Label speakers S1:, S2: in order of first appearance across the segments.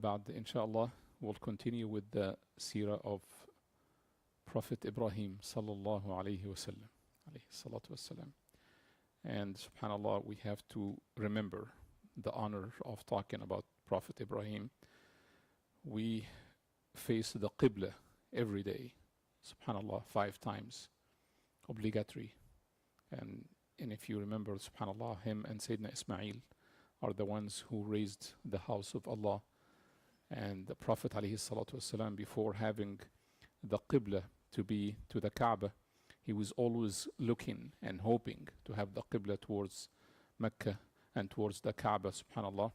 S1: بعد inshallah we'll continue with the seerah of Prophet Ibrahim sallallahu alayhi wasallam alayhi salatu wassalam. And subhanallah, we have to remember the honor of talking about Prophet Ibrahim. We face the Qibla every day, subhanallah, 5 times, obligatory. And if you remember, subhanallah, him and Sayyidina Ismail are the ones who raised the house of Allah. And the Prophet alayhi salatu wasalam, before having the Qibla to be to the Kaaba, he was always looking and hoping to have the Qibla towards Mecca and towards the Kaaba, subhanallah,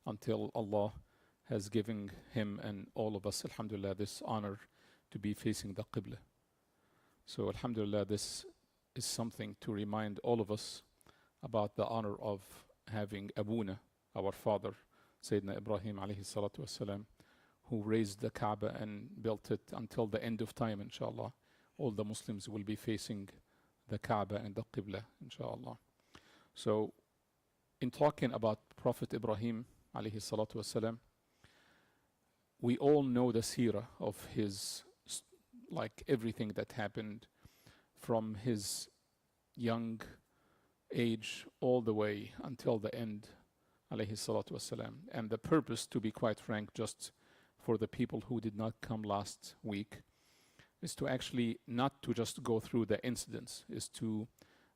S1: until Allah has given him and all of us, alhamdulillah, this honor to be facing the Qibla. So alhamdulillah, this is something to remind all of us about the honor of having Abuna, our father, Sayyidina Ibrahim alayhi salatu wasalam, who raised the Kaaba and built it until the end of time, inshallah. All the Muslims will be facing the Kaaba and the Qibla, inshallah. So, in talking about Prophet Ibrahim alayhi salatu wasalam, we all know the seerah of his, like everything that happened from his young age all the way until the end, alayhi salatu wasalam. And the purpose, to be quite frank, just for the people who did not come last week, is to actually not to just go through the incidents, is to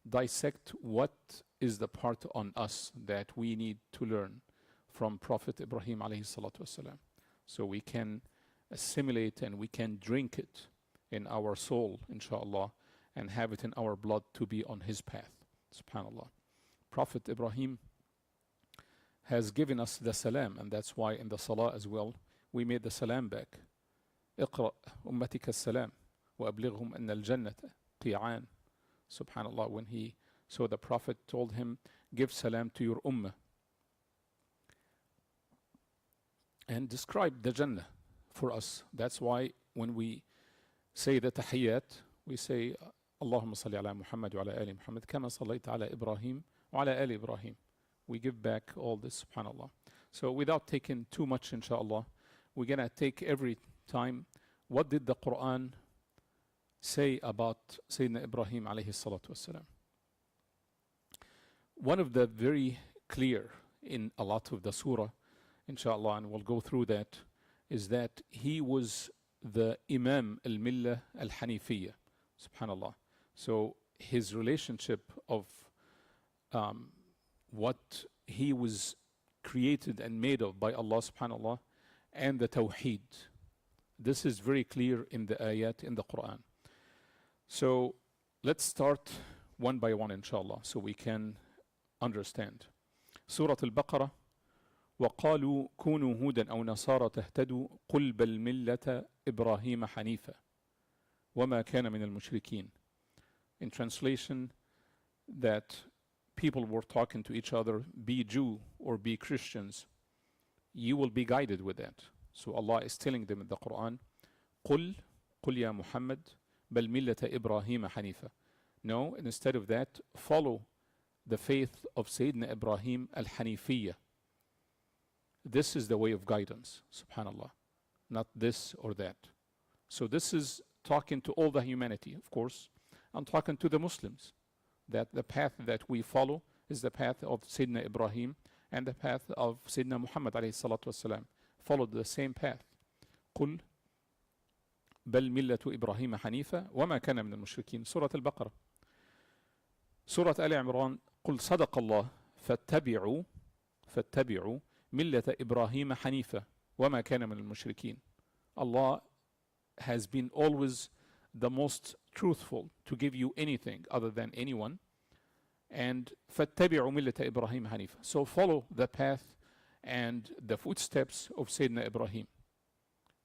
S1: dissect what is the part on us that we need to learn from Prophet Ibrahim alayhi salatu wasalam, so we can assimilate and we can drink it in our soul, inshallah, and have it in our blood to be on his path, subhanallah. Prophet Ibrahim has given us the salam, and that's why in the salah as well we made the salam back. اقرأ أمتك السلام وأبلغهم أن الجنة قيعان. Subhanallah, when he saw the Prophet, told him, give salam to your ummah and describe the Jannah for us. That's why when we say the tahiyyat, we say Allahumma salli ala Muhammad wa ala ali Muhammad kama sallayta ala Ibrahim wa ala ali Ibrahim. We give back all this, subhanallah. So without taking too much, inshallah, we're going to take every time, what did the Quran say about Sayyidina Ibrahim alayhi salatu wasalam? One of the very clear in a lot of the surah, inshallah, and we'll go through that, is that he was the Imam al-Millah al-Hanifiyya, subhanallah. So his relationship of what he was created and made of by Allah subhanallah and the Tawheed. This is very clear in the ayat in the Quran. So let's start one by one, inshallah, so we can understand. Surah Al-Baqarah, وَقَالُوا كُونُوا هُودًا أَوْ نَصَارَى تَهْتَدُوا قُلْ بَلْ مِلَّةَ إِبْرَاهِيمَ حَنِيفًا وَمَا كَانَ مِنَ الْمُشْرِكِينَ. In translation, that people were talking to each other, be Jew or be Christians, you will be guided with that. So Allah is telling them in the Quran, قُلْ يَا مُحَمَّدْ بَلْ مِلَّةَ إِبْرَاهِيمَ حَنِيفًا. No, and instead of that, follow the faith of Sayyidina Ibrahim al-Hanifiyya. This is the way of guidance, subhanallah, not this or that. So this is talking to all the humanity, of course. I'm talking to the Muslims, that the path that we follow is the path of Sayyidina Ibrahim and the path of Sayyidina Muhammad alayhi salatu wasalam. Followed the same path. قل بل ملة إبراهيم حنيفة وما كان من المشركين. سورة البقرة. سورة آل عمران قل صدق الله فاتبعوا ملة إبراهيم حنيفة وما كان من المشركين. Allah has been always the most truthful to give you anything other than anyone. And فاتبعوا ملة إبراهيم حنيفة. So follow the path and the footsteps of Sayyidina Ibrahim.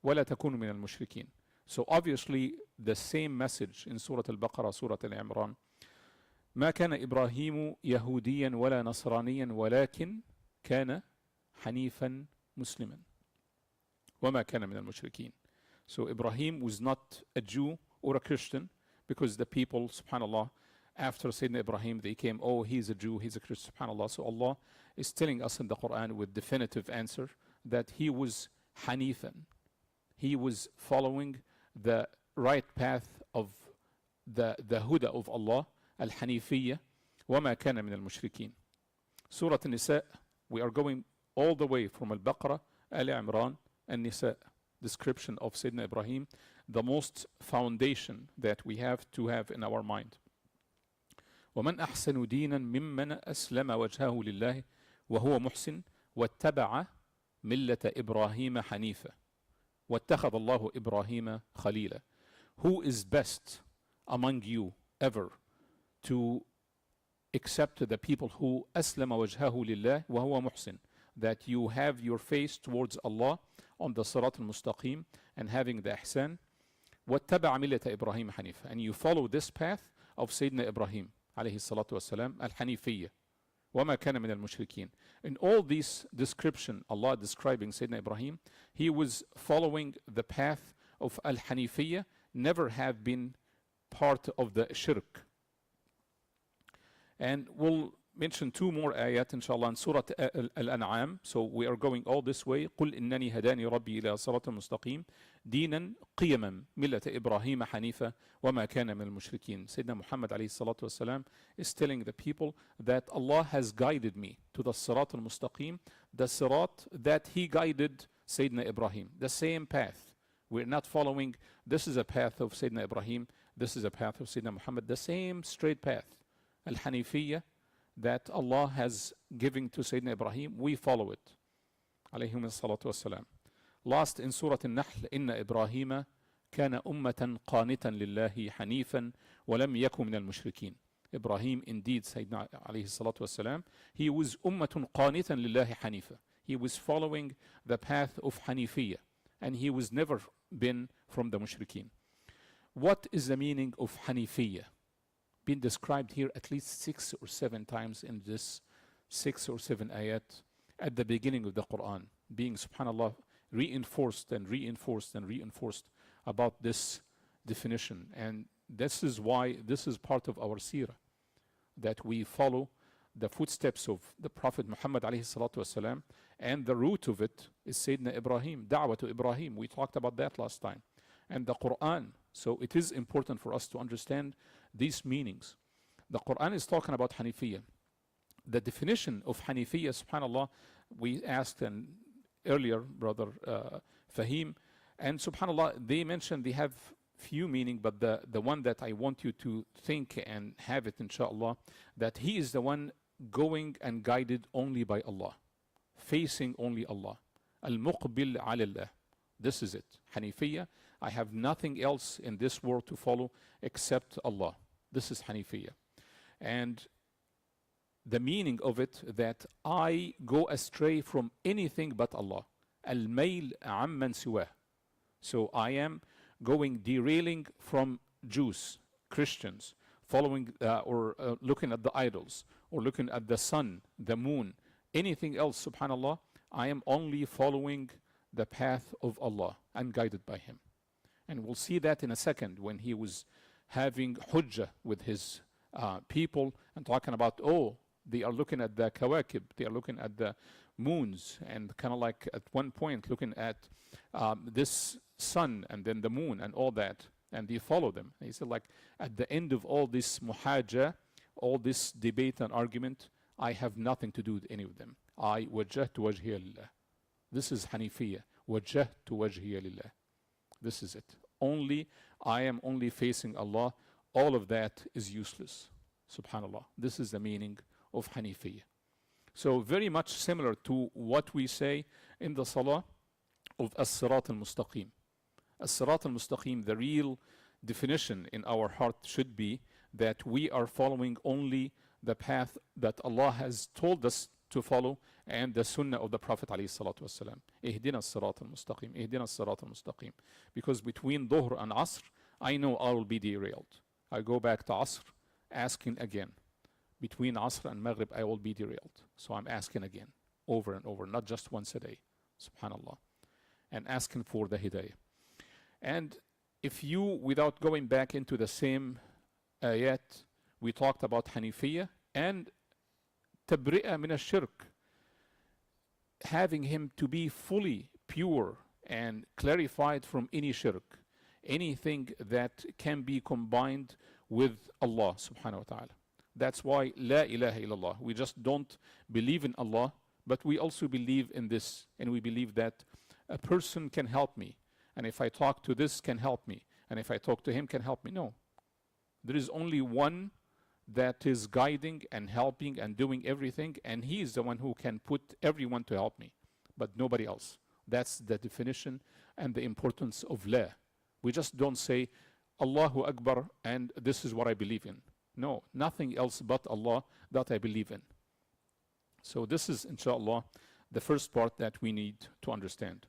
S1: ولا تكونوا من المشركين. So obviously the same message in Surah Al-Baqarah, Surah Al-Imran. ما كان إبراهيم يهوديا ولا نصرانيا ولكن كان حنيفا مسلما وما كان من المشركين. So Ibrahim was not a Jew or a Christian, because the people, subhanallah, after Sayyidina Ibrahim, they came, oh, he's a Jew, he's a Christian, subhanallah. So Allah is telling us in the Quran with definitive answer that he was Hanifan. He was following the right path of the Huda of Allah, Al-Hanifiyya, وَمَا كَانَ مِنَ الْمُشْرِكِينَ. Surah An-Nisa, we are going all the way from Al-Baqarah, Al-Imran, and Nisa, description of Sayyidina Ibrahim, the most foundation that we have to have in our mind. وَمَنْ أَحْسَنُ دِينًا مِمَّنْ أَسْلَمَ وَجْهَهُ لِلَّهِ وَهُوَ مُحْسِنٌ وَاتَّبَعَ مِلَّةَ إِبْرَاهِيمَ حَنِيفًا وَاتَّخَذَ اللَّهُ إِبْرَاهِيمَ خَلِيلًا. Who is best among you ever to accept the people who أسلم وجهه لله وهو محسن, that you have your face towards Allah on the Sirat al-Mustaqim and having the ihsan, وَاتَّبَعَ مِلَّةَ إِبْرَاهِيمَ حَنِيفًا, and you follow this path of Sayyidina Ibrahim alayhi salatu wasalam, al-Hanifiyya, وَمَا كَانَ مِنَ الْمُشْرِكِينَ. In all these description, Allah describing Sayyidina Ibrahim, he was following the path of al-Hanifiyya, never have been part of the shirk. And we'll mention two more ayat inshallah in Surah Al-An'am. So we are going all this way. قُلْ إِنَّنِي هَدَانِي رَبِّي إِلَى صِرَاطٍ مُسْتَقِيمٍ دِينًا قِيَمًا مِلَّةَ إِبْرَاهِيمَ حَنِيفًا وَمَا كَانَ مِنَ الْمُشْرِكِينَ. Sayyidina Muhammad alayhi salatu wasalam is telling the people that Allah has guided me to the Sirat al-Mustaqim, the Sirat that he guided Sayyidina Ibrahim, the same path. We're not following, this is a path of Sayyidina Ibrahim, this is a path of Sayyidina Muhammad, the same straight path. Al-Hanifiyya that Allah has given to Sayyidina Ibrahim, we follow it. Alayhim as-salatu was-salam. Last in Surah An-Nahl, Inna Ibrahima kana ummatan qanitan lillahi hanifan wa lam yakun min al-mushrikeen. Ibrahim, indeed, Sayyidina alayhi salatu was-salam, he was ummatun qanitan lillahi hanifa. He was following the path of Hanifiyya, and he was never been from the mushrikeen. What is the meaning of Hanifiyya? Been described here at least 6 or 7 times in this 6 or 7 ayat at the beginning of the Quran, being subhanallah reinforced and reinforced and reinforced about this definition. And this is why this is part of our seerah, that we follow the footsteps of the Prophet Muhammad alayhi salatu wasalam, and the root of it is Sayyidina Ibrahim, da'wah to Ibrahim. We talked about that last time. And the Quran. So it is important for us to understand these meanings. The Quran is talking about Hanifiyya. The definition of Hanifiyya, subhanallah, we asked an earlier brother Fahim, and subhanallah, they mentioned they have few meaning, but the one that I want you to think and have it inshallah, that he is the one going and guided only by Allah, facing only Allah. Al-Muqbil ala Allah. This is it. Hanifiyya, I have nothing else in this world to follow except Allah. This is Hanifiyya. And the meaning of it, that I go astray from anything but Allah. Al-Mail amman siwah. So I am going derailing from Jews, Christians, following or looking at the idols, or looking at the sun, the moon, anything else, subhanallah, I am only following the path of Allah and guided by Him. And we'll see that in a second when he was having hujjah with his people and talking about, oh, they are looking at the kawakib, they are looking at the moons, and kind of like at one point looking at this sun and then the moon and all that, and they follow them. And he said, like, at the end of all this muhajjah, all this debate and argument, I have nothing to do with any of them. I wajjahtu wajhiya lillah. This is Hanifiyya. Wajjahtu wajhiya lillah. This is it. Only, I am only facing Allah. All of that is useless. Subhanallah. This is the meaning of Hanifiyya. So very much similar to what we say in the Salah of As-Sirat al-Mustaqim. As-Sirat al-Mustaqim, the real definition in our heart should be that we are following only the path that Allah has told us to follow, and the sunnah of the Prophet alayhi salatu wasalam. Ihdina as-sirat al-mustaqim, ihdina as-sirat al-mustaqim. Because between Dhuhr and Asr, I know I will be derailed. I go back to Asr, asking again. Between Asr and Maghrib, I will be derailed. So I'm asking again, over and over, not just once a day, subhanallah, and asking for the hidayah. And if you, without going back into the same ayat, we talked about Hanifiyya and tabri'a min ash-shirk. having him to be fully pure and clarified from any shirk, anything that can be combined with Allah subhanahu wa ta'ala. That's why La ilaha illallah. We just don't believe in Allah, but we also believe in this, and we believe that a person can help me, and if I talk to this can help me, and if I talk to him can help me. No. There is only one that is guiding and helping and doing everything, and he is the one who can put everyone to help me, but nobody else. That's the definition and the importance of La. We just don't say Allahu Akbar and this is what I believe in. No, nothing else but Allah that I believe in. So this is, inshallah, the first part that we need to understand.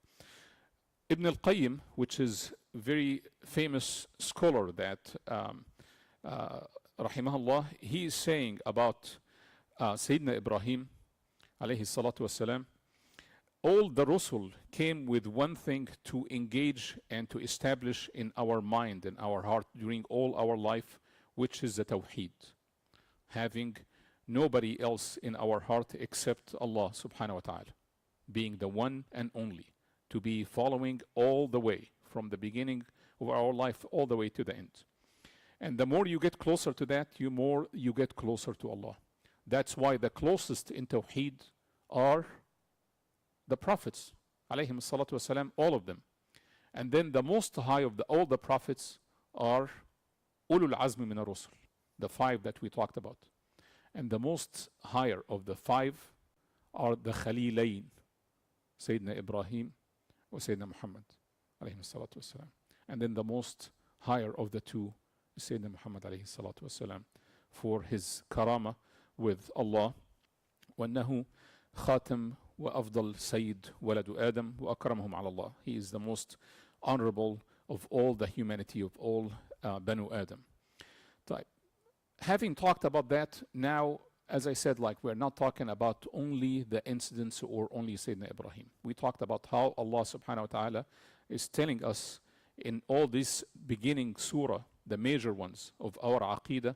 S1: Ibn al-Qayyim, which is a very famous scholar that rahimahullah, he is saying about Sayyidina Ibrahim alayhi salatu wasalam, all the Rusul came with one thing to engage and to establish in our mind and our heart during all our life, which is the Tawheed. Having nobody else in our heart except Allah subhanahu wa ta'ala, being the one and only, to be following all the way from the beginning of our life all the way to the end. And the more you get closer to that, the more you get closer to Allah. That's why the closest in Tawheed are the prophets, alayhim salatu wasalam, all of them. And then the most high of all the prophets are ulul azmi min ar-rusul, the five that we talked about. And the most higher of the five are the Khalilain, Sayyidina Ibrahim or Sayyidina Muhammad, alayhim salatu wasalam. And then the most higher of the two is Sayyidina Muhammad, alayhi salatu wasalam, for his karama with Allah. وَأَنَّهُ خَاتَمْ وَأَفْضَلْ سَيِّدْ وَلَدُ آدَمْ وَأَكْرَمْهُمْ عَلَى اللَّهِ. He is the most honorable of all the humanity, of all Banu Adam. Having talked about that, now, as I said, like, we're not talking about only the incidents or only Sayyidina Ibrahim. We talked about how Allah subhanahu wa ta'ala is telling us in all these beginning surah, the major ones of our aqidah,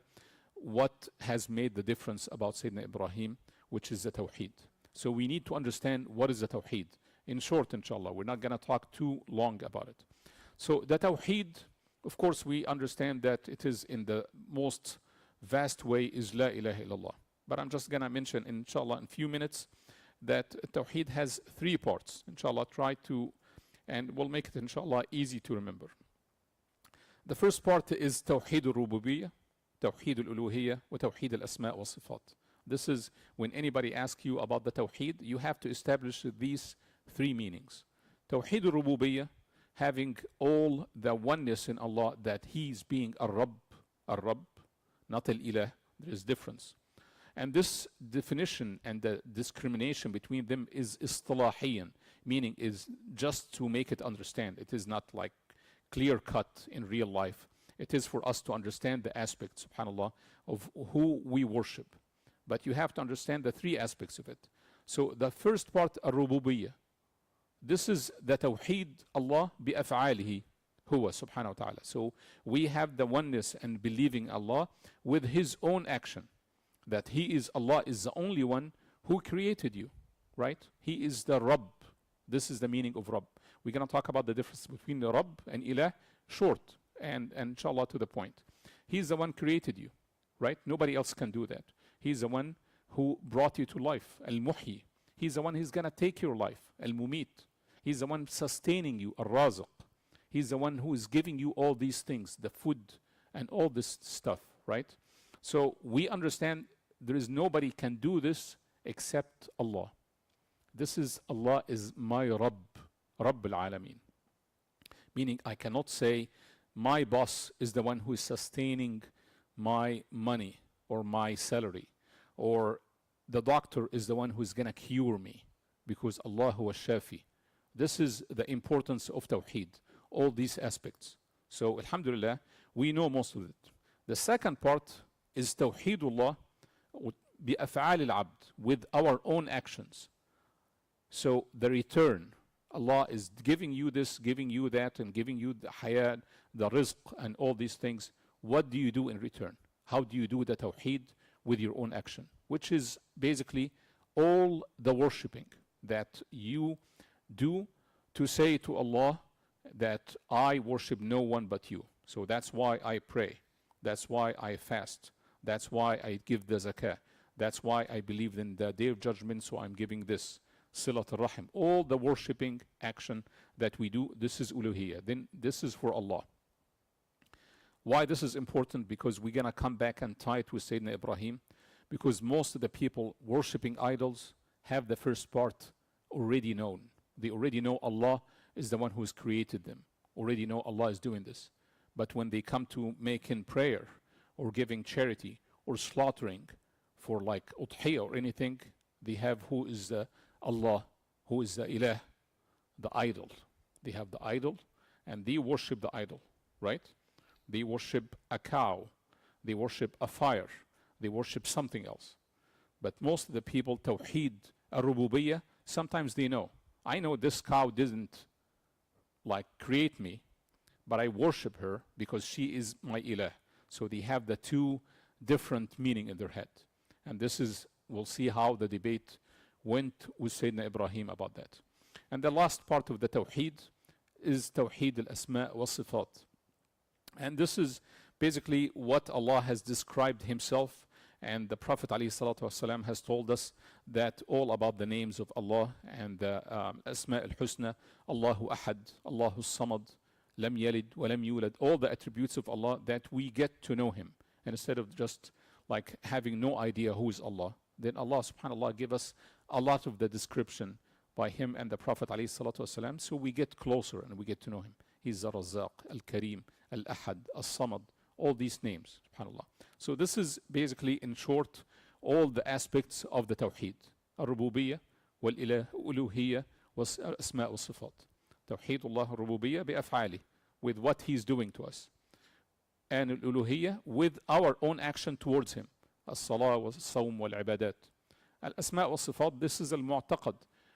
S1: what has made the difference about Sayyidina Ibrahim, which is the Tawheed. So we need to understand what is the Tawheed. In short, inshallah, we're not going to talk too long about it. So the Tawheed, of course, we understand that it is in the most vast way is La ilaha illallah. But I'm just going to mention, inshallah, in a few minutes, that Tawheed has three parts. Inshallah, try to, and we'll make it, inshallah, easy to remember. The first part is Tawheed al-Rububiyyah, Tawheed al-Uluhiyyah, wa Tawheed al-Asma' wa Sifat. This is when anybody asks you about the Tawheed, you have to establish these three meanings. Tawheed al-Rububiyyah, having all the oneness in Allah, that He's being Ar-Rabb, not Al-Ilah. There is difference. And this definition and the discrimination between them is istilahiyan, meaning is just to make it understand. It is not like clear cut in real life. It is for us to understand the aspects, subhanAllah, of who we worship. But you have to understand the three aspects of it. So the first part, Ar-Rububiyyah. This is the Tawheed Allah bi-af'alihi huwa subhanahu wa ta'ala. So we have the oneness and believing Allah with His own action. That He is, Allah is the only one who created you, right? He is the Rabb. This is the meaning of Rabb. We're going to talk about the difference between the Rabb and Ilah, short and inshallah to the point. He's the one created you, right? Nobody else can do that. He's the one who brought you to life, Al-Muhyi. He's the one who's going to take your life, Al-Mumit. He's the one sustaining you, Ar-Raziq. He's the one who is giving you all these things, the food and all this stuff, right? So we understand there is nobody can do this except Allah. This is, Allah is my Rabb, Rabb al-Alameen. Meaning I cannot say my boss is the one who is sustaining my money or my salary, or the doctor is the one who is going to cure me, because Allah huwa shafi. This is the importance of Tawheed, all these aspects. So alhamdulillah, we know most of it. The second part is Tawheedullah bi-af'al al-abd, with our own actions. So the return, Allah is giving you this, giving you that, and giving you the hayat, the rizq, and all these things. What do you do in return? How do you do the Tawheed with your own action? Which is basically all the worshipping. that you do to say to Allah that I worship no one but you. So that's why I pray. That's why I fast. That's why I give the zakah. That's why I believe in the day of judgment, so I'm giving this. Silat al-Rahim. All the worshipping action that we do, this is uluhiyya. Then this is for Allah. Why this is important? Because we're going to come back and tie it with Sayyidina Ibrahim. Because most of the people worshipping idols have the first part already known. They already know Allah is the one who has created them. Already know Allah is doing this. But when they come to making prayer or giving charity or slaughtering for like udhiyah or anything, they have who is the Allah, who is the ilah, the idol. They have the idol and they worship the idol, right? They worship a cow. They worship a fire. They worship something else. But most of the people, tawheed, al-rububiyyah, sometimes they know. I know this cow didn't like create me, but I worship her because she is my ilah. So they have the two different meaning in their head. And this is, we'll see how the debate went with Sayyidina Ibrahim about that. And the last part of the tawheed is tawheed al-asma' wa sifat. And this is basically what Allah has described himself, and the Prophet ﷺ has told us that all about the names of Allah and the asma' al-husna, Allahu ahad, Allahu samad, lam yalid wa lam yulad, all the attributes of Allah, that we get to know him. And instead of just like having no idea who is Allah, then Allah subhanahu wa ta'ala give us a lot of the description by him and the Prophet ﷺ, so we get closer and we get to know him. He's Ar-Razzaq, Al-Kareem, Al-Ahad, Al-Samad, all these names, subhanAllah. So this is basically, in short, all the aspects of the Tawheed. Al-Rububiyyah, Wal-Uluhiyyah, Asma' wa-Sifat. Tawheed Allah al-Rububiyyah bi-af'ali, with what he's doing to us. And Al-Uluhiyyah, with our own action towards him. As-Salah, was-Sawm, wal-Ibadat. Al-Asma' wa-Sifat, this is al-Mu'taqad,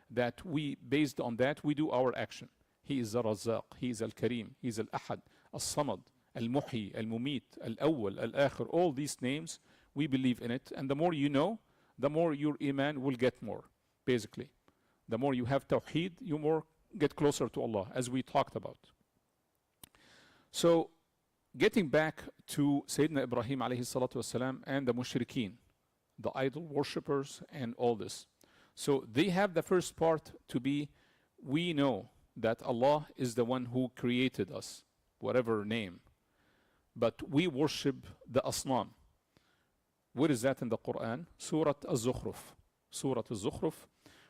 S1: that we, based on that, we do our action. He is Ar-Razzaq, he is Al-Kareem, he is Al-Ahad, Al-Samad, Al-Muhyi, Al-Mumit, Al-Awwal, Al-Akhir, all these names, we believe in it. And the more you know, the more your iman will get more, basically. The more you have tawheed, you more get closer to Allah, as we talked about. So, getting back to Sayyidina Ibrahim alayhi salatu wasalam and the mushrikeen, the idol worshippers and all this. So, they have the first part to be, we know that Allah is the one who created us, whatever name. But we worship the asnam. Where is that in the Quran? Surah Al-Zukhruf. Surah Al-Zukhruf.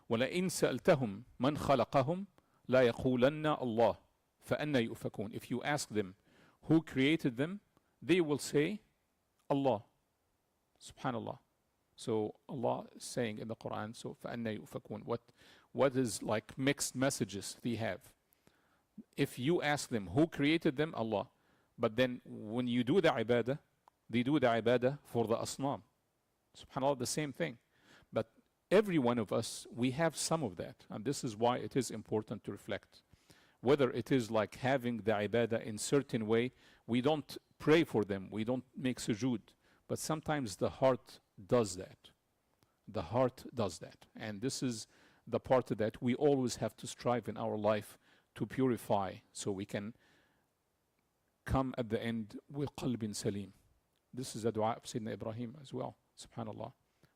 S1: وَلَئِن سَأَلْتَهُمْ مَنْ خَلَقَهُمْ لَا يَقُولَنَّ اللَّهُ فَأَنَّ يُؤْفَكُونَ. If you ask them who created them, they will say Allah. Subhanallah. So Allah is saying in the Quran, so فَأَنَّ يُؤْفَكُونَ. What is like mixed messages they have. If you ask them who created them, Allah. But then when you do the ibadah, they do the ibadah for the asnam. SubhanAllah, the same thing. But every one of us, we have some of that. And this is why it is important to reflect. Whether it is like having the ibadah in certain way, we don't pray for them, we don't make sujood. But sometimes the heart does that. The heart does that. And this is the part that we always have to strive in our life to purify, so we can come at the end with qalbin salim. This is a dua of Sayyidina Ibrahim as well. Subhanallah.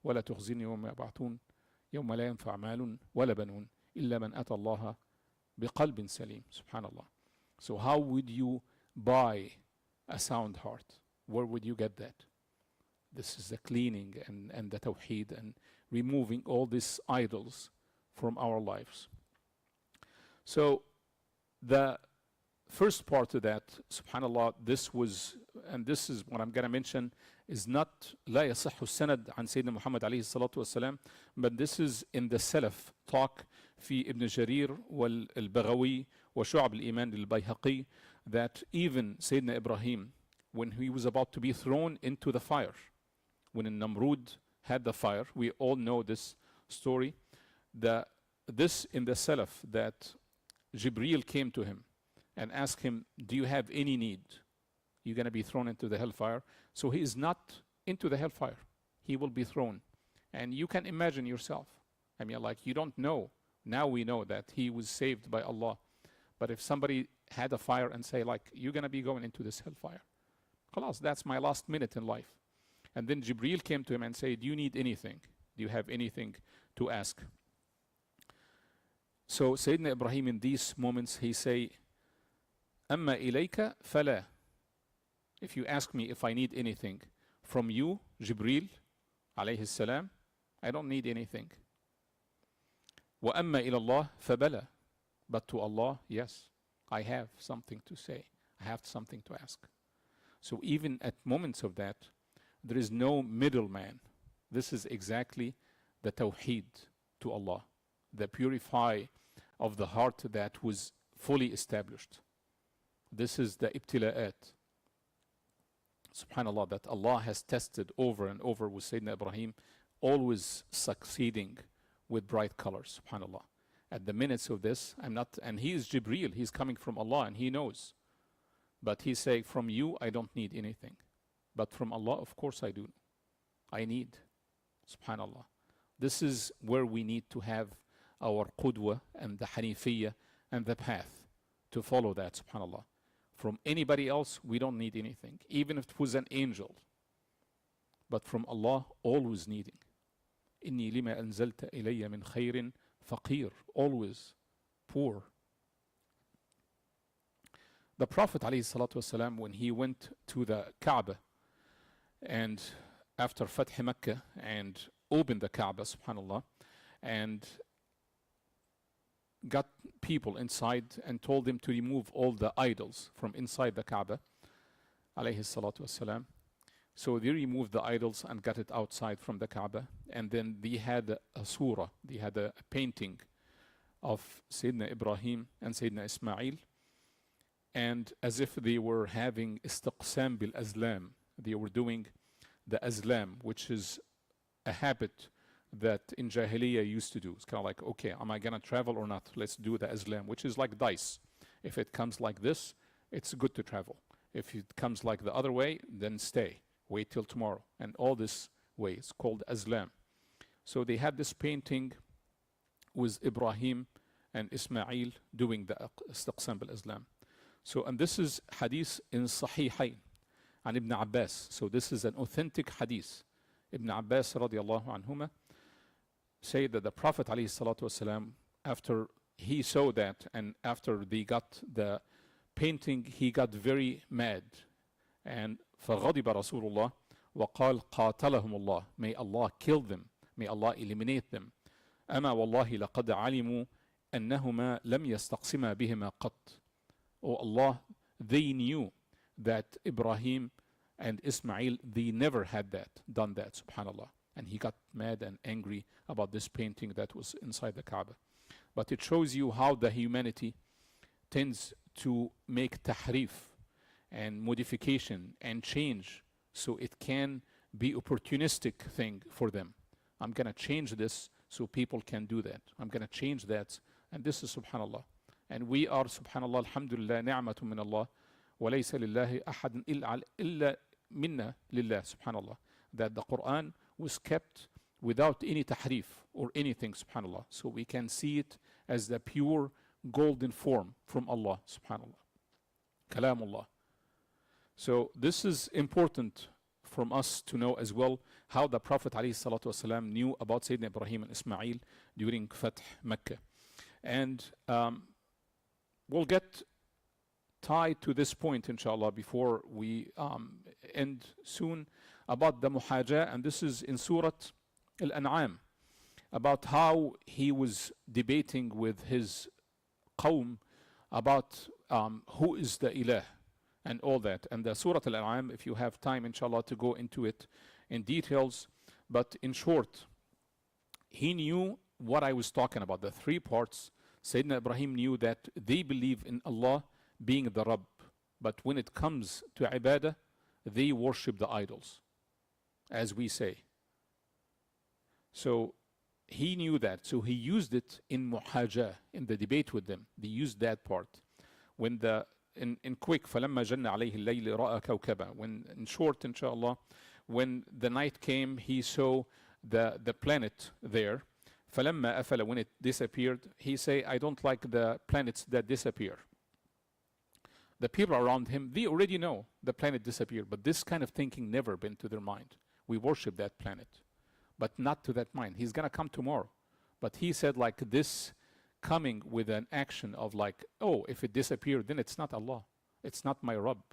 S1: وَلَا تُخْزِنِي يَوْمَ يَبْعَثُونَ يَوْمَ لَا يَنْفَعُ مَالٌ وَلَا بَنُونَ إِلَّا مَنْ أَتَى اللَّهَ بِقَلْبٍ سَلِيمٍ. Subhanallah. So how would you buy a sound heart? Where would you get that? This is the cleaning and the tawheed and removing all these idols from our lives. So the first part of that, subhanallah, this was, and this is what I'm going to mention, is not لا يصح السند عن سيدنا محمد عليه الصلاة والسلام, but this is in the Salaf talk في ابن جرير والبغوي وشعب الإيمان للبيهقي, that even Sayyidina Ibrahim, when he was about to be thrown into the fire, when Namrud had the fire, we all know this story, this in the Salaf, that Jibreel came to him and asked him, do you have any need? You're going to be thrown into the hellfire. So he is not into the hellfire. He will be thrown. And you can imagine yourself. I mean, like, you don't know Now we know that he was saved by Allah. But if somebody had a fire and say like, you're going to be going into this hellfire, خلاص, that's my last minute in life. And then Jibreel came to him and said, do you need anything? Do you have anything to ask? So Sayyidina Ibrahim in these moments, he say, أما إليك فلا. If you ask me if I need anything from you, Jibreel, alayhi salam, I don't need anything. وأما إلى الله فبلا. But to Allah, yes, I have something to say. I have something to ask. So even at moments of that, there is no middleman. This is exactly the tawheed to Allah, the purify of the heart that was fully established. This is the ibtila'at. Subhanallah, that Allah has tested over and over with Sayyidina Ibrahim, always succeeding with bright colors. Subhanallah. At the minutes of this, I'm not, and he is Jibreel, he's coming from Allah and he knows. But he's saying, from you, I don't need anything. But from Allah, of course I do. I need. Subhanallah. This is where we need to have our qudwa and the hanifiyya and the path to follow that, subhanallah. From anybody else, we don't need anything, even if it was an angel. But from Allah, always needing. إِنِّي لِمَا أَنزَلْتَ إِلَيَّ مِنْ خَيْرٍ فَقِيرٌ. Always poor. The Prophet ﷺ, when he went to the Kaaba, and after Fath Makkah, and opened the Kaaba, subhanallah, and got people inside and told them to remove all the idols from inside the Kaaba, alayhi salatu wasalam. So they removed the idols and got it outside from the Kaaba. And then they had a surah, they had a painting of Sayyidina Ibrahim and Sayyidina Ismail. And as if they were having istiqsam bil azlam, they were doing the azlam, which is a habit that in Jahiliyyah used to do. It's kind of like, okay, am I going to travel or not? Let's do the azlam, which is like dice. If it comes like this, it's good to travel. If it comes like the other way, then stay. Wait till tomorrow. And all this way, it's called azlam. So they had this painting with Ibrahim and Ismail doing the istiqsam bil azlam. So, and this is hadith in Sahihain and Ibn Abbas. So this is an authentic hadith. Ibn Abbas radiallahu anhuma say that the Prophet alayhi salatu wasalam, after he saw that and after they got the painting, he got very mad. And فَغَضِبَ رَسُولُ اللَّهِ وَقَالْ قَاتَلَهُمُ اللَّهِ. May Allah kill them. May Allah eliminate them. أَمَا وَاللَّهِ لَقَدْ عَلِمُوا أَنَّهُمَا لَمْ يَسْتَقْسِمَا بِهِمَا قَطْ. Oh Allah, they knew that Ibrahim and Ismail, they never had done that, subhanallah. And he got mad and angry about this painting that was inside the Kaaba. But it shows you how the humanity tends to make tahrif and modification and change, so it can be opportunistic thing for them. I'm going to change this so people can do that. I'm going to change that. And this is subhanallah. And we are subhanallah, alhamdulillah, ni'matun min Allah, wa laysa lillahi ahadun illa minna lillah, subhanallah. That the Quran was kept without any tahrif or anything, subhanallah. So we can see it as the pure golden form from Allah, subhanallah. Kalamullah. So this is important from us to know as well how the Prophet ﷺ knew about Sayyidina Ibrahim and Ismail during Fath Makkah. And we'll get tied to this point, inshallah, before we end soon, about the muhajah. And this is in Surah Al-An'am, about how he was debating with his qawm about who is the ilah and all that. And the Surah Al-An'am, if you have time, inshallah, to go into it in details. But in short, he knew what I was talking about, the three parts. Sayyidina Ibrahim knew that they believe in Allah being the Rabb. But when it comes to ibadah, they worship the idols, as we say. So he knew that. So he used it in muhajah, in the debate with them. They used that part. When the in quick, فَلَمَّا جَنَّ عَلَيْهِ اللَّيْلِ رَأَى كَوْكَبًا. When, in short, inshallah, when the night came, he saw the planet there. فَلَمَّا أَفَلَ, when it disappeared, he say, I don't like the planets that disappear. The people around him, they already know the planet disappeared, but this kind of thinking never been to their mind. We worship that planet, but not to that mind. He's going to come tomorrow. But he said like this, coming with an action of like, oh, if it disappeared, then it's not Allah. It's not my Rabb.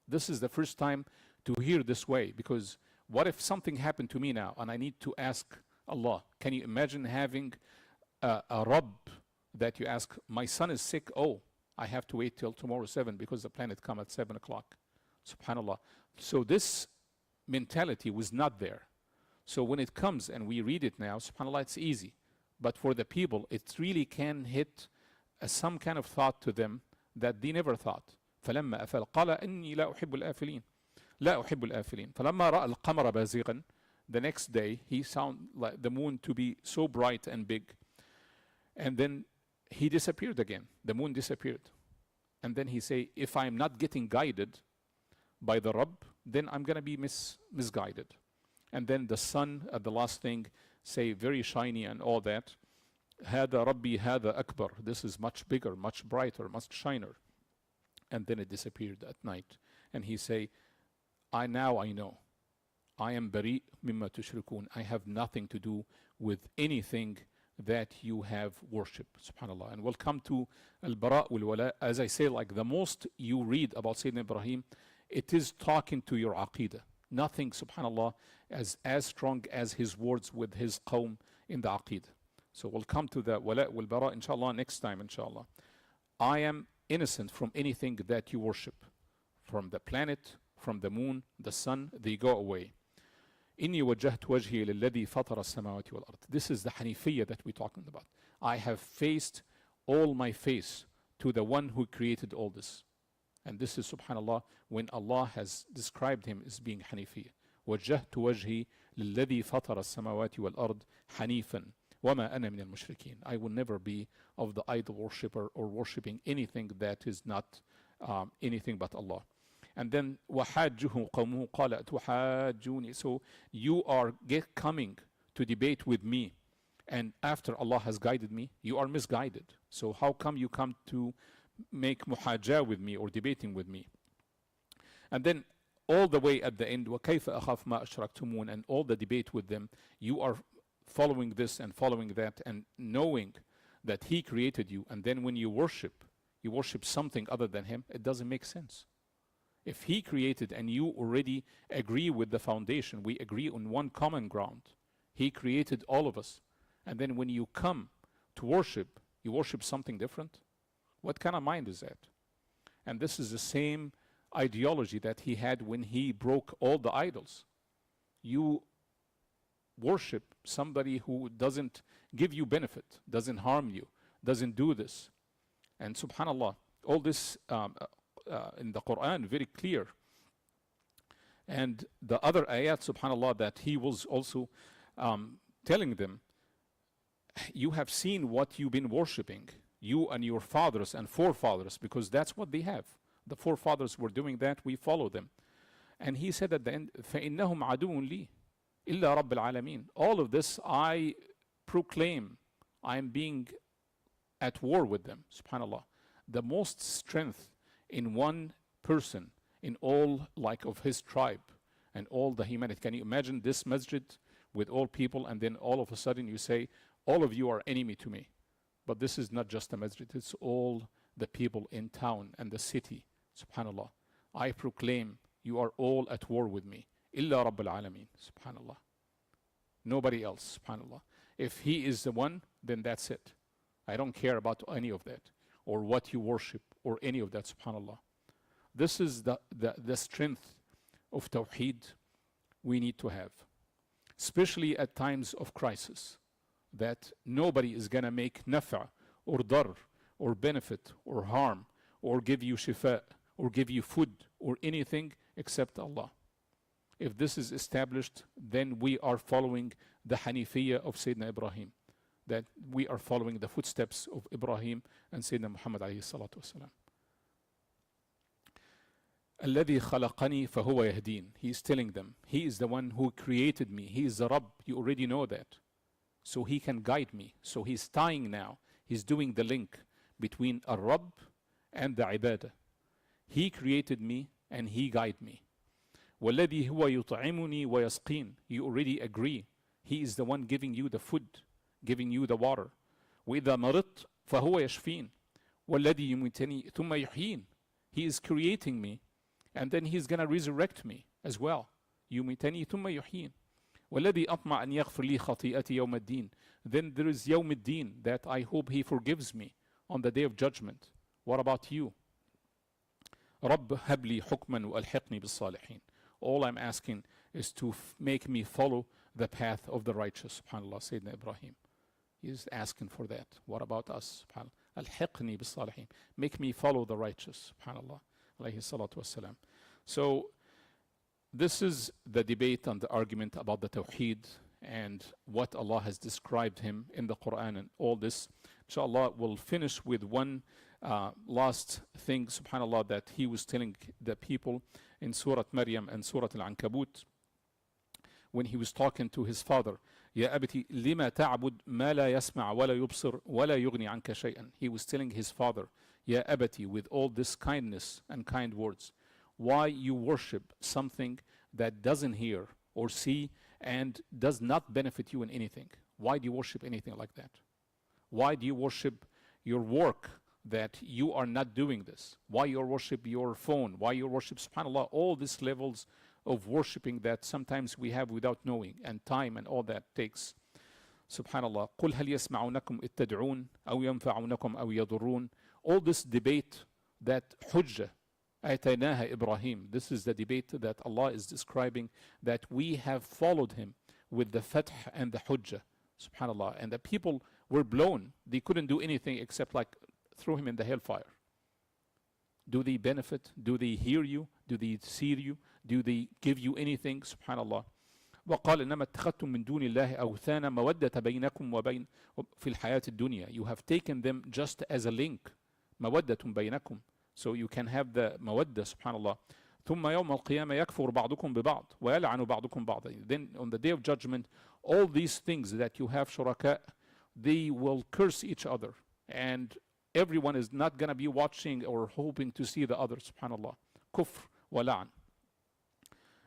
S1: This is the first time to hear this way, because what if something happened to me now and I need to ask Allah? Can you imagine having a Rabb that you ask, my son is sick, oh, I have to wait till tomorrow 7 because the planet come at 7 o'clock. Subhanallah. So this mentality was not there. So when it comes and we read it now, subhanallah, it's easy. But for the people, it really can hit some kind of thought to them that they never thought. فلما أفل قال إني لا أحب الآفلين لا أحب الآفلين فلما رأى القمر بازغا. The next day he found like the moon to be so bright and big, and then he disappeared again. The moon disappeared, and then he say, if I'm not getting guided by the Rabb, then I'm gonna be misguided. And then the sun at the last thing say, very shiny and all that. هذا ربي هذا أكبر. This is much bigger, much brighter, much shiner. And then it disappeared at night. And he say, I know. I am bari mimma tushrikun. I have nothing to do with anything that you have worshipped. Subhanallah. And we'll come to al-bara wal-wala. As I say, like the most you read about Sayyidina Ibrahim, it is talking to your aqidah. Nothing, subhanallah, as strong as his words with his qawm in the aqidah. So we'll come to the wala wal-bara inshallah next time, inshallah. I am innocent from anything that you worship. From the planet, from the moon, the sun, they go away. إني وجهت وجهي للذي فطر السماوات والأرض. This is the Hanifiyya that we're talking about. I have faced all my face to the one who created all this. And this is, subhanallah, when Allah has described him as being Hanifiyya. وجهت وجهي للذي فطر السماوات والأرض حنيفا وما أنا من المشركين. I will never be of the idol worshipper or worshipping anything that is not anything but Allah. And then وحاجه قومه قال أتحاجوني. So you are coming to debate with me, and after Allah has guided me, you are misguided. So how come you come to make muhajah with me or debating with me? And then all the way at the end, وكيف أخاف ما أشركتمون, and all the debate with them, you are following this and following that and knowing that he created you, and then when you worship something other than him, it doesn't make sense. If he created and you already agree with the foundation, we agree on one common ground. He created all of us. And then when you come to worship, you worship something different. What kind of mind is that? And this is the same ideology that he had when he broke all the idols. You worship somebody who doesn't give you benefit, doesn't harm you, doesn't do this. And subhanallah, all this in the Quran, very clear. And the other ayat, subhanallah, that he was also telling them, you have seen what you've been worshipping, you and your fathers and forefathers, because that's what they have. The forefathers were doing that, we follow them. And he said at the end, فَإِنَّهُمْ عَدُوٌ لِي إِلَّا رَبِّ الْعَالَمِينَ. All of this I proclaim, I am being at war with them, subhanallah. The most strength in one person, in all like of his tribe and all the humanity. Can you imagine this masjid with all people, and then all of a sudden you say, all of you are enemy to me? But this is not just a masjid, it's all the people in town and the city. Subhanallah. I proclaim you are all at war with me. Illa Rabbil Alameen. Subhanallah. Nobody else. Subhanallah. If he is the one, then that's it. I don't care about any of that, or what you worship, or any of that, subhanallah. This is the strength of Tawheed we need to have, especially at times of crisis, that nobody is going to make nafa, or dar, or benefit, or harm, or give you shifa, or give you food, or anything except Allah. If this is established, then we are following the Hanifiyya of Sayyidina Ibrahim, that we are following the footsteps of Ibrahim and Sayyidina Muhammad alayhi salatu wasalam. الذي خلقني فهو يهدين. He is telling them, he is the one who created me. He is the Rabb. You already know that. so he can guide me. So he's tying now, he's doing the link between Ar-Rabb and the ibadah. He created me and he guided me. وَالَّذِي هُوَ يُطْعِمُنِي وَيَسْقِينِ. You already agree. He is the one giving you the food, giving you the water. وَإِذَا مَرِضْتُ فَهُوَ يَشْفِينِ وَالَّذِي يُمِيتُنِي ثُمَّ يُحْيِينِ. He is creating me, and then he's going to resurrect me as well. يُمِيتُنِي ثُمَّ يُحْيِينِ وَالَّذِي أَطْمَعُ أَنْ يَغْفِرْ لِي خَطِيئَتِي يَوْمَ الدِّينِ. Then there is يَوْمِ الدِّينِ, that I hope he forgives me on the day of judgment. What about you? رَبِّ هَبْ لِي حُكْمًا وَأَلْحِقْنِي بِالصَّالِحِينَ. All I'm asking is to make me follow the path of the righteous. SubhanAllah, Sayyidina Ibrahim. He is asking for that. What about us? SubhanAllah. Al-hiqni bis-salihin. Make me follow the righteous. SubhanAllah. Alayhi salatu wassalam. So, this is the debate and the argument about the Tawheed and what Allah has described him in the Quran and all this. Inshallah, we'll finish with one last thing, subhanAllah, that he was telling the people in Surah Maryam and Surah Al-Ankabut when he was talking to his father. يا أبتي لما تعبد ما لا يسمع ولا يبصر ولا يغني عنك شيئا. He was telling his father, يا أبتي, with all this kindness and kind words, why you worship something that doesn't hear or see and does not benefit you in anything. Why do you worship anything like that? Why do you worship your work that you are not doing this? Why you worship your phone? Why you worship, subhanAllah, all these levels of worshiping that sometimes we have without knowing, and time and all that takes. Subhanallah. قُلْ هَلْ يَسْمَعُونَكُمْ إِذْ تَدْعُونَ أَوْ يَنْفَعُونَكُمْ أَوْ يَضُرُّونَ. All this debate, that hujjah, آتَيْنَاهَا Ibrahim. This is the debate that Allah is describing, that we have followed him with the fath and the hujjah. Subhanallah. And the people were blown. They couldn't do anything except like throw him in the hellfire. Do they benefit? Do they hear you? Do they see you? Do they give you anything? Subhanallah. وقال إنما اتخذتم من دون الله أوثانا مودة بينكم وبين في الحياة الدنيا. You have taken them just as a link. مودة بينكم. So you can have the مودة, subhanallah. ثم يوم القيامة يكفر بعضكم ببعض ويلعن بعضكم بعضا. Then on the day of judgment, all these things that you have shuraka, they will curse each other. And everyone is not going to be watching or hoping to see the other, subhanallah. Kufr wa la'an.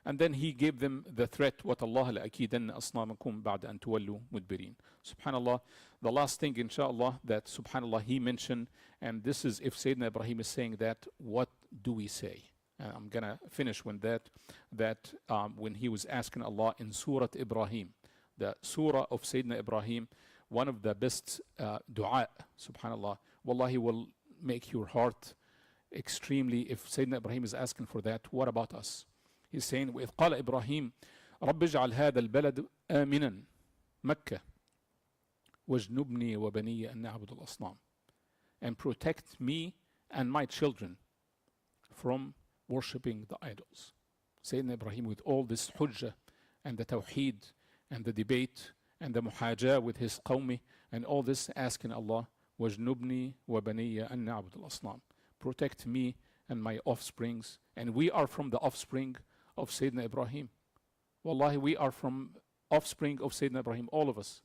S1: And then he gave them the threat, وَتَاللَّهَ لَأَكِيدَنَّ أَصْنَامَكُمْ بَعْدَ أَن تُوَلُّوا مُدْبِرِينَ. Subhanallah, the last thing, inshallah, that subhanallah he mentioned, and this is if Sayyidina Ibrahim is saying that, what do we say? And I'm going to finish with that when he was asking Allah in Surah Ibrahim, the surah of Sayyidina Ibrahim, one of the best dua, subhanallah. Wallahi will make your heart extremely, if Sayyidina Ibrahim is asking for that, what about us? He's saying, وإذ قال إبراهيم رب اجعل هذا البلد آمنا مكة واجنبني وبني أن نعبد الأصنام. And protect me and my children from worshipping the idols. Sayyidina Ibrahim, with all this hujjah and the tawheed and the debate and the muhajah with his qawmi and all this, asking Allah, وَجْنُبْنِي وَبَنِيَّ أَن نَعْبُدَ الْأَصْنَامِ. Protect me and my offsprings. And we are from the offspring of Sayyidina Ibrahim. Wallahi, we are from offspring of Sayyidina Ibrahim, all of us.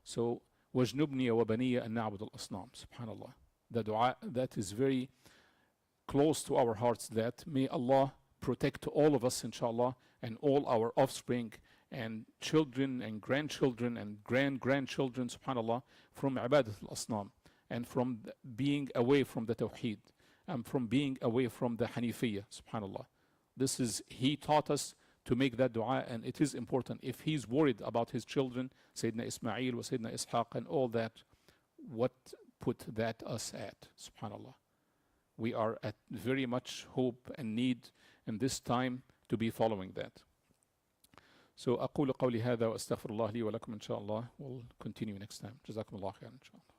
S1: So, وَجْنُبْنِي وَبَنِيَّ أَن نَعْبُدَ الْأَصْنَامِ. Subhanallah. The dua that is very close to our hearts, that may Allah protect all of us, inshallah, and all our offspring and children and grandchildren and grandchildren, subhanallah, from ibadat al-asnam and from being away from the tawheed and from being away from the Hanifiyya, subhanallah. This is, he taught us to make that dua, and it is important. If he's worried about his children, Sayyidina Ismail wa Sayyidina Ishaq and all that, what put that us at, subhanallah. We are at very much hope and need in this time to be following that. So أقول قولي هذا وأستغفر الله لي ولكم إن شاء الله. We'll continue next time. جزاكم الله خيرا إن شاء الله.